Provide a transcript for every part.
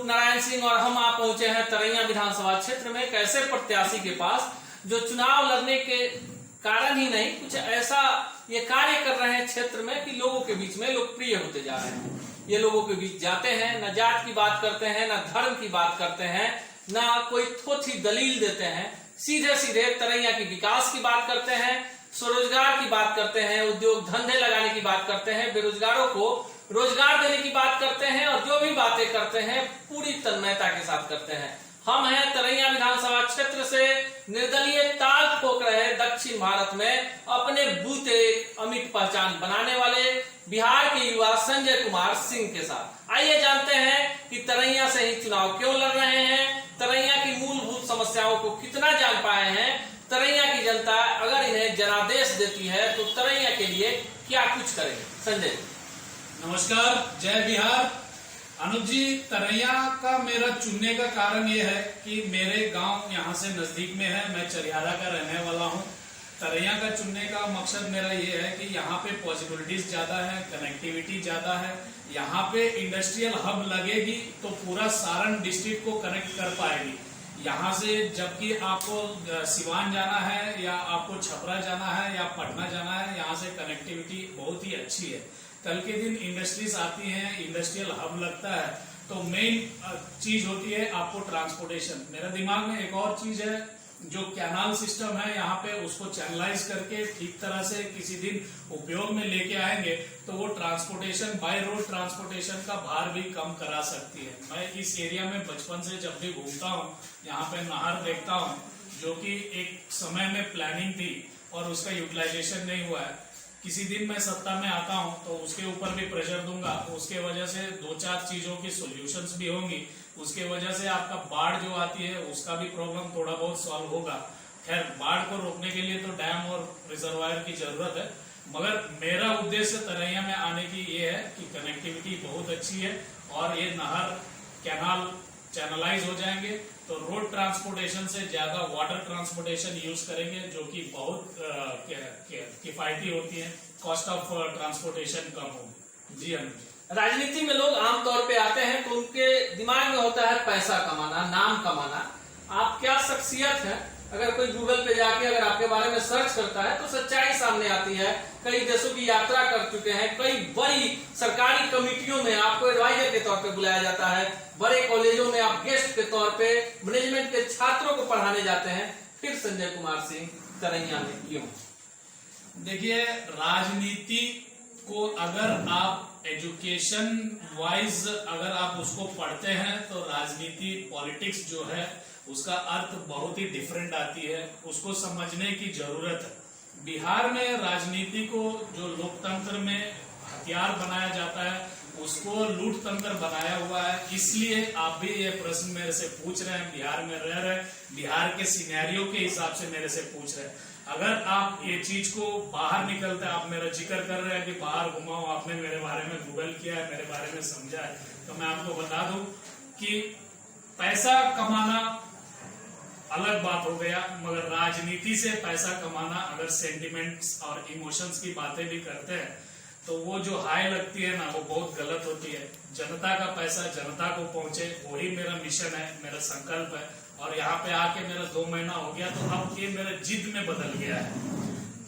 रूप नारायण सिंह और हम आप पहुंचे हैं तरैया विधानसभा क्षेत्र में एक ऐसे प्रत्याशी के पास जो चुनाव लड़ने के कारण ही नहीं, कुछ ऐसा ये कार्य कर रहे हैं क्षेत्र में कि लोगों के बीच में लोकप्रिय होते जा रहे हैं। ये लोगों के बीच जाते हैं, न जात की बात करते हैं, न धर्म की बात करते हैं, न कोई थोथी दलील देते हैं, सीधे सीधे तरैया की विकास की बात करते हैं, स्वरोजगार की बात करते हैं, उद्योग धंधे लगाने की बात करते हैं, बेरोजगारों को रोजगार देने की बात करते हैं और जो भी बातें करते हैं पूरी तन्मयता के साथ करते हैं। हम हैं तरैया विधानसभा क्षेत्र से निर्दलीय ताल ठोक रहे दक्षिण भारत में अपने बूते अमिट पहचान बनाने वाले बिहार के युवा संजय कुमार सिंह के साथ। आइए जानते हैं कि तरैया से ही चुनाव क्यों लड़ रहे हैं, तरैया की मूलभूत समस्याओं को कितना जान पाए हैं, तरैया की जनता अगर इन्हें जनादेश देती है तो तरैया के लिए क्या कुछ करेंगे। संजय नमस्कार, जय बिहार। अनुज जी, तरैया का मेरा चुनने का कारण ये है कि मेरे गांव यहाँ से नजदीक में है, मैं चरियादा का रहने वाला हूँ। तरैया का चुनने का मकसद मेरा ये है कि यहाँ पे पॉसिबिलिटीज ज्यादा है, कनेक्टिविटी ज्यादा है, यहाँ पे इंडस्ट्रियल हब लगेगी तो पूरा सारण डिस्ट्रिक्ट को कनेक्ट कर पाएगी। यहाँ से जबकि आपको सिवान जाना है या आपको छपरा जाना है या पटना जाना है, यहाँ से कनेक्टिविटी बहुत ही अच्छी है। कल के दिन इंडस्ट्रीज आती हैं, इंडस्ट्रियल हब लगता है, तो मेन चीज होती है आपको ट्रांसपोर्टेशन। मेरे दिमाग में एक और चीज है, जो कैनाल सिस्टम है यहाँ पे, उसको चैनलाइज करके ठीक तरह से किसी दिन उपयोग में लेके आएंगे तो वो ट्रांसपोर्टेशन, बाय रोड ट्रांसपोर्टेशन का भार भी कम करा सकती है। मैं इस एरिया में बचपन से जब भी घूमता हूँ, यहाँ पे नहर देखता हूँ जो कि एक समय में प्लानिंग थी और उसका यूटिलाइजेशन नहीं हुआ है। किसी दिन मैं सत्ता में आता हूं तो उसके ऊपर भी प्रेशर दूंगा, उसके वजह से 2-4 चीजों की सॉल्यूशंस भी होंगी, उसके वजह से आपका बाढ़ जो आती है उसका भी प्रॉब्लम थोड़ा बहुत सॉल्व होगा। खैर, बाढ़ को रोकने के लिए तो डैम और रिजर्वायर की जरूरत है, मगर मेरा उद्देश्य तरैया में आने की ये है कि कनेक्टिविटी बहुत अच्छी है और ये नहर, कैनाल चैनलाइज हो जाएंगे तो रोड ट्रांसपोर्टेशन से ज्यादा वाटर ट्रांसपोर्टेशन यूज करेंगे, जो कि बहुत किफायती होती है, कॉस्ट ऑफ ट्रांसपोर्टेशन कम होगी। जी अनुज। राजनीति में लोग आमतौर पे आते हैं तो उनके दिमाग में होता है पैसा कमाना, नाम कमाना। आप क्या शख्सियत है, अगर कोई गूगल पे जाके अगर आपके बारे में सर्च करता है तो सच्चाई सामने आती है। कई देशों की यात्रा कर चुके हैं, कई बड़ी सरकारी कमेटियों में आपको एडवाइजर के तौर पे बुलाया जाता है, बड़े कॉलेजों में आप गेस्ट के तौर पे मैनेजमेंट के छात्रों को पढ़ाने जाते हैं। फिर संजय कुमार सिंह तरैया में क्यों? देखिए, राजनीति को अगर आप एजुकेशन वाइज अगर आप उसको पढ़ते हैं तो राजनीति, पॉलिटिक्स जो है उसका अर्थ बहुत ही डिफरेंट आती है, उसको समझने की जरूरत है। बिहार में राजनीति को जो लोकतंत्र में हथियार बनाया जाता है उसको लूट तंत्र बनाया हुआ है। इसलिए आप भी ये प्रश्न मेरे से पूछ रहे हैं, बिहार में रह रहे, बिहार के सिनेरियो के हिसाब से मेरे से पूछ रहे हैं। अगर आप ये चीज को बाहर निकलते, आप मेरा जिक्र कर रहे हैं कि बाहर घुमाओ, आपने मेरे बारे में गूगल किया है, मेरे बारे में समझा है, तो मैं आपको बता दूं कि पैसा कमाना अलग बात हो गया, मगर राजनीति से पैसा कमाना, अगर सेंटिमेंट्स और इमोशंस की बातें भी करते हैं तो वो जो हाई लगती है ना, वो बहुत गलत होती है। जनता का पैसा जनता को पहुंचे, वही मेरा मिशन है, मेरा संकल्प है। और यहाँ पे आके मेरा 2 महीना हो गया तो अब ये मेरा जिद में बदल गया है।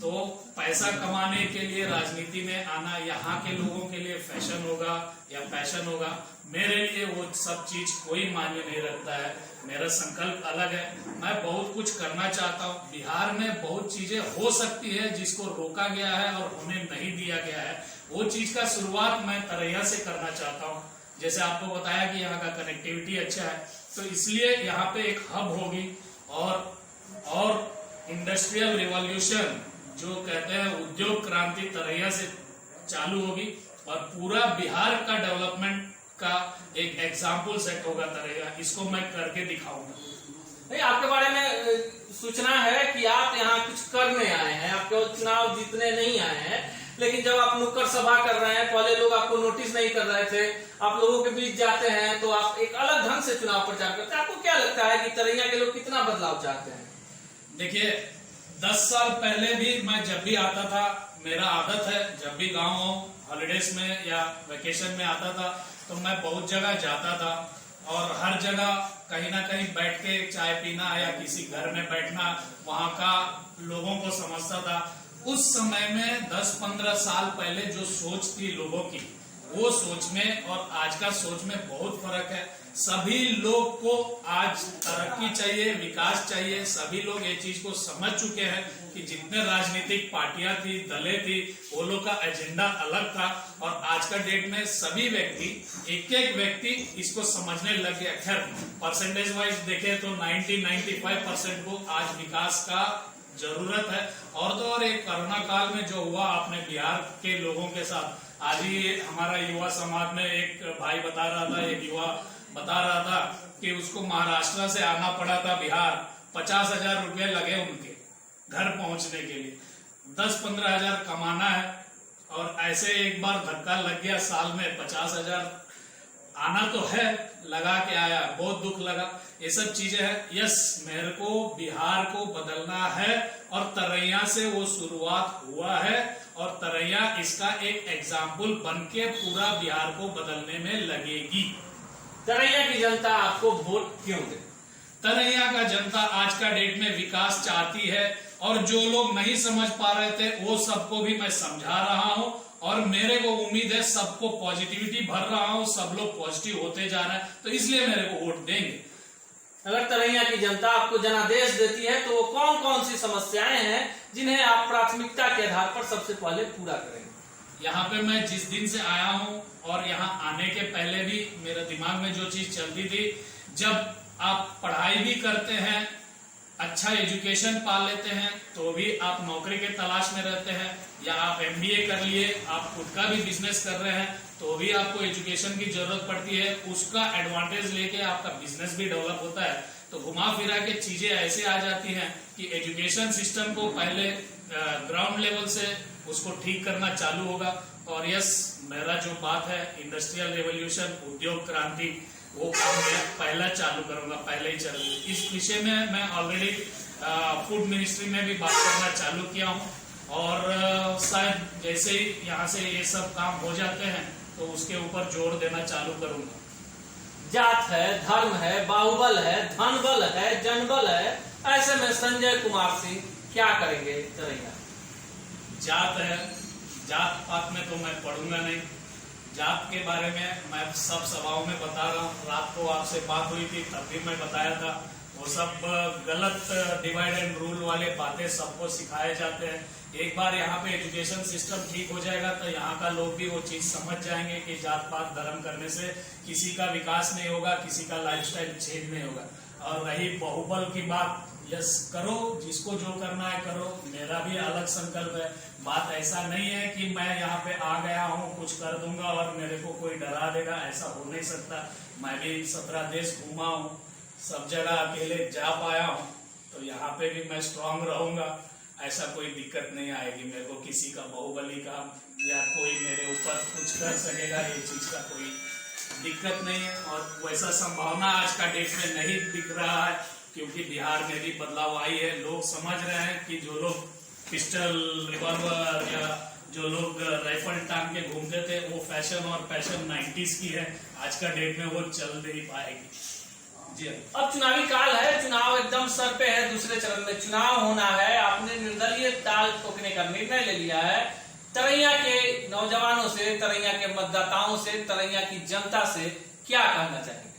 तो पैसा कमाने के लिए राजनीति में आना यहाँ के लोगों के लिए फैशन होगा या पैशन होगा, मेरे लिए वो सब चीज कोई मायने नहीं रखता है। मेरा संकल्प अलग है, मैं बहुत कुछ करना चाहता हूँ। बिहार में बहुत चीजें हो सकती है जिसको रोका गया है और उन्हें नहीं दिया गया है, वो चीज का शुरुआत मैं तरैया से करना चाहता हूँ। जैसे आपको बताया कि यहाँ का कनेक्टिविटी अच्छा है, तो इसलिए यहाँ पे एक हब होगी और इंडस्ट्रियल रिवॉल्यूशन जो कहते हैं, उद्योग क्रांति तरैया से चालू होगी और पूरा बिहार का डेवलपमेंट का एक एग्जाम्पल सेट होगा तरैया। इसको मैं करके दिखाऊंगा। नहीं, आपके बारे में सूचना है कि आप यहाँ कुछ करने आए हैं, आप केवल चुनाव जीतने नहीं आए हैं। लेकिन जब आप नुक्कड़ सभा कर रहे हैं, पहले लोग आपको नोटिस नहीं कर रहे थे, आप लोगों के बीच जाते हैं तो आप एक अलग ढंग से चुनाव प्रचार करते हैं। आपको क्या लगता है कि तरैया के लोग कितना बदलाव चाहते हैं? देखिए, 10 साल पहले भी मैं जब भी आता था, मेरा आदत है जब भी गाँव हॉलीडेज में या वेकेशन में आता था तो मैं बहुत जगह जाता था और हर जगह कहीं ना कहीं बैठ के चाय पीना या किसी घर में बैठना, वहां का लोगों को समझता था। उस समय में 10-15 साल पहले जो सोच थी लोगों की, वो सोच में और आज का सोच में बहुत फर्क है। सभी लोग को आज तरक्की चाहिए, विकास चाहिए। सभी लोग ये चीज को समझ चुके हैं कि जितने राजनीतिक पार्टियां थी, दलें थी, वो लोग का एजेंडा अलग था। और आज का डेट में सभी व्यक्ति, एक व्यक्ति इसको समझने लग गया। खैर परसेंटेज वाइज देखें तो 90-95% को आज विकास का जरूरत है। और तो और एक कोरोना काल में जो हुआ अपने बिहार के लोगों के साथ, आज ही हमारा युवा समाज में एक भाई बता रहा था, एक युवा बता रहा था कि उसको महाराष्ट्र से आना पड़ा था बिहार, 50,000 रुपये लगे उनके घर पहुंचने के लिए। 10-15 हजार कमाना है और ऐसे एक बार धक्का लग गया, साल में 50,000 आना तो है, लगा के आया, बहुत दुख लगा। ये सब चीजें है। यस, मेरे को बिहार को बदलना है और तरैया से वो शुरुआत हुआ है और तरैया इसका एक एग्जाम्पल बन के पूरा बिहार को बदलने में लगेगी। तरैया की जनता आपको वोट क्यों दे? तरैया का जनता आज का डेट में विकास चाहती है और जो लोग नहीं समझ पा रहे थे वो सबको भी मैं समझा रहा हूं और मेरे को उम्मीद है सबको पॉजिटिविटी भर रहा हूं, सब लोग पॉजिटिव होते जा रहे हैं, तो इसलिए मेरे को वोट देंगे। अगर तरैया की जनता आपको जनादेश देती है तो वो कौन कौन सी समस्याएं हैं जिन्हें आप प्राथमिकता के आधार पर सबसे पहले पूरा करेंगे? यहाँ पे मैं जिस दिन से आया हूँ और यहाँ आने के पहले भी मेरे दिमाग में जो चीज चलती थी, जब आप पढ़ाई भी करते हैं, अच्छा एजुकेशन पा लेते हैं, तो भी आप नौकरी के तलाश में रहते हैं, या आप MBA कर लिए, आप खुद का भी बिजनेस कर रहे हैं, तो भी आपको एजुकेशन की जरूरत पड़ती है। उसका एडवांटेज लेके आपका बिजनेस भी डेवलप होता है। तो घुमा फिरा के चीजें ऐसे आ जाती हैं कि एजुकेशन सिस्टम को पहले ग्राउंड लेवल से उसको ठीक करना चालू होगा। और यस, मेरा जो बात है इंडस्ट्रियल रेवोल्यूशन, उद्योग क्रांति, वो काम मैं पहला चालू करूंगा, पहले ही चल। इस विषय में मैं ऑलरेडी फूड मिनिस्ट्री में भी बात करना चालू किया हूँ और शायद जैसे ही यहाँ से ये सब काम हो जाते हैं तो उसके ऊपर जोर देना चालू करूंगा। जात है, धर्म है, बाहुबल है, धनबल है, जनबल है, ऐसे में संजय कुमार सिंह क्या करेंगे तरैया? जात है, जात पात में तो मैं पढ़ूंगा नहीं। जात के बारे में मैं सब सभाओं में बता रहा हूँ। रात को आपसे बात हुई थी तब भी मैं बताया था, वो सब गलत डिवाइड एंड रूल वाले बातें सबको सिखाए जाते हैं। एक बार यहाँ पे एजुकेशन सिस्टम ठीक हो जाएगा तो यहाँ का लोग भी वो चीज समझ जाएंगे कि जात पात धर्म करने से किसी का विकास नहीं होगा, किसी का लाइफस्टाइल चेंज नहीं होगा। और रही बाहुबल की बात, यस करो, जिसको जो करना है करो, मेरा भी अलग संकल्प है। बात ऐसा नहीं है कि मैं यहाँ पे आ गया हूँ, कुछ कर दूंगा और मेरे को कोई डरा देगा, ऐसा हो नहीं सकता। मैं भी 17 देश घूमा हूँ, सब जगह अकेले जा पाया हूँ, तो यहाँ पे भी मैं स्ट्रांग रहूंगा। ऐसा कोई दिक्कत नहीं आएगी मेरे को किसी का बाहुबली का या कोई मेरे ऊपर कुछ कर सकेगा, ये चीज का कोई दिक्कत नहीं है। और वैसा संभावना आज का डेट में नहीं दिख रहा है क्योंकि बिहार में भी बदलाव आई है। लोग समझ रहे हैं कि जो लोग पिस्टल, रिवॉल्वर या जो लोग राइफल टांग के घूमते थे वो फैशन और पैशन 90s की है, आज का डेट में वो चल नहीं पाएगी। जी अब चुनावी काल है, चुनाव एकदम सर पे है, दूसरे चरण में चुनाव होना है। आपने निर्दलीय ताल ठोकने का निर्णय ले लिया है। तरैया के नौजवानों से, तरैया के मतदाताओं से, तरैया की जनता से क्या कहना चाहेंगे?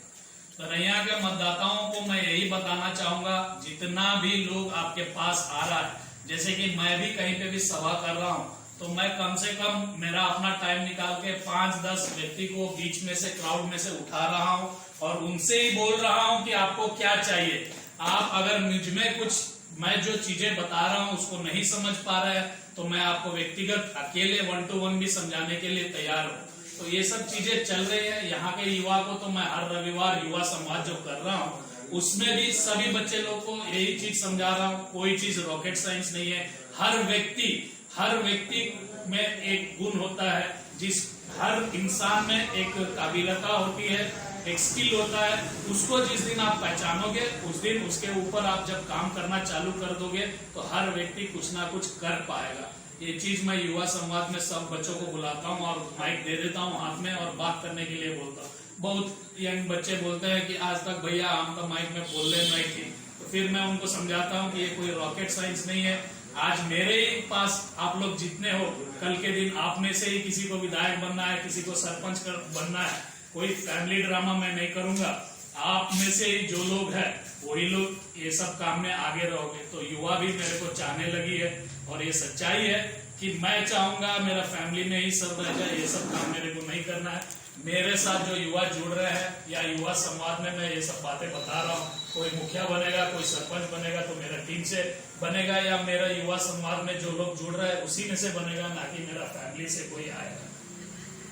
तरैया के मतदाताओं को मैं यही बताना चाहूंगा, जितना भी लोग आपके पास आ रहा है, जैसे कि मैं भी कहीं पे भी सभा कर रहा हूँ, तो मैं कम से कम मेरा अपना टाइम निकाल के 5-10 व्यक्ति को बीच में से, क्राउड में से उठा रहा हूँ और उनसे ही बोल रहा हूँ कि आपको क्या चाहिए। आप अगर मुझ में कुछ, मैं जो चीजें बता रहा हूँ उसको नहीं समझ पा रहे हैं तो मैं आपको व्यक्तिगत अकेले 1-to-1 भी समझाने के लिए तैयार हूँ। तो ये सब चीजें चल रही है। यहाँ के युवा को तो मैं हर रविवार युवा संवाद जो कर रहा हूँ उसमें भी सभी बच्चे लोग को यही चीज समझा रहा हूँ। कोई चीज रॉकेट साइंस नहीं है। हर व्यक्ति में एक गुण होता है, जिस हर इंसान में एक काबिलियत होती है, एक स्किल होता है। उसको जिस दिन आप पहचानोगे उस दिन उसके ऊपर आप जब काम करना चालू कर दोगे तो हर व्यक्ति कुछ ना कुछ कर पाएगा। ये चीज मैं युवा संवाद में सब बच्चों को बुलाता हूँ और माइक दे देता हूँ हाथ में और बात करने के लिए बोलता हूँ। बहुत यंग बच्चे बोलते हैं कि आज तक भैया हम तो माइक में बोलने नहीं थे, तो फिर मैं उनको समझाता हूँ कि ये कोई रॉकेट साइंस नहीं है। आज मेरे ही पास आप लोग जितने हो, कल के दिन आप में से ही किसी को विधायक बनना है, किसी को सरपंच बनना है, कोई फैमिली ड्रामा मैं नहीं करूंगा। आप में से ही जो लोग हैं वही लोग ये सब काम में आगे रहोगे। तो युवा भी मेरे को चाहने लगी है, और ये सच्चाई है कि मैं चाहूंगा मेरा फैमिली में ही सब रह जाए, ये सब काम मेरे को नहीं करना है। मेरे साथ जो युवा जुड़ रहे हैं या युवा संवाद में मैं ये सब बातें बता रहा हूँ, कोई मुखिया बनेगा, कोई सरपंच बनेगा तो मेरा टीम से बनेगा, या मेरा युवा संवाद में जो लोग जुड़ रहे हैं उसी में से बनेगा, ना कि मेरा फैमिली से कोई आएगा।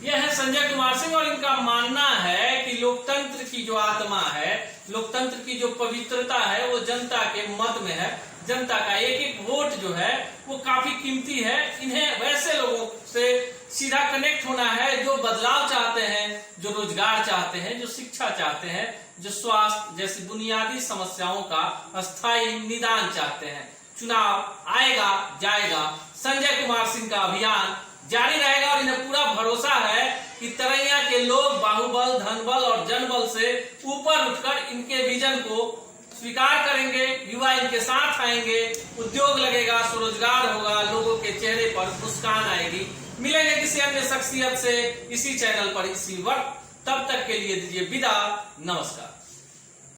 यह है संजय कुमार सिंह, और इनका मानना है कि लोकतंत्र की जो आत्मा है, लोकतंत्र की जो पवित्रता है, वो जनता के मत में है। जनता का एक एक वोट जो है वो काफी कीमती है। इन्हें वैसे लोगों से सीधा कनेक्ट होना है जो बदलाव चाहते हैं, जो रोजगार चाहते हैं, जो शिक्षा चाहते हैं, जो स्वास्थ्य जैसी बुनियादी समस्याओं का अस्थायी निदान चाहते हैं। चुनाव आएगा जाएगा, संजय कुमार सिंह का अभियान जारी रहेगा, और इन्हें पूरा भरोसा है कि तरैया के लोग बाहुबल, धनबल और जनबल से ऊपर उठकर इनके विजन को स्वीकार करेंगे। युवा इनके साथ आएंगे, उद्योग लगेगा, स्वरोजगार होगा, लोगों के चेहरे पर मुस्कान आएगी। मिलेंगे किसी अन्य शख्सियत से इसी चैनल पर इसी वक्त। तब तक के लिए दीजिए विदा, नमस्कार।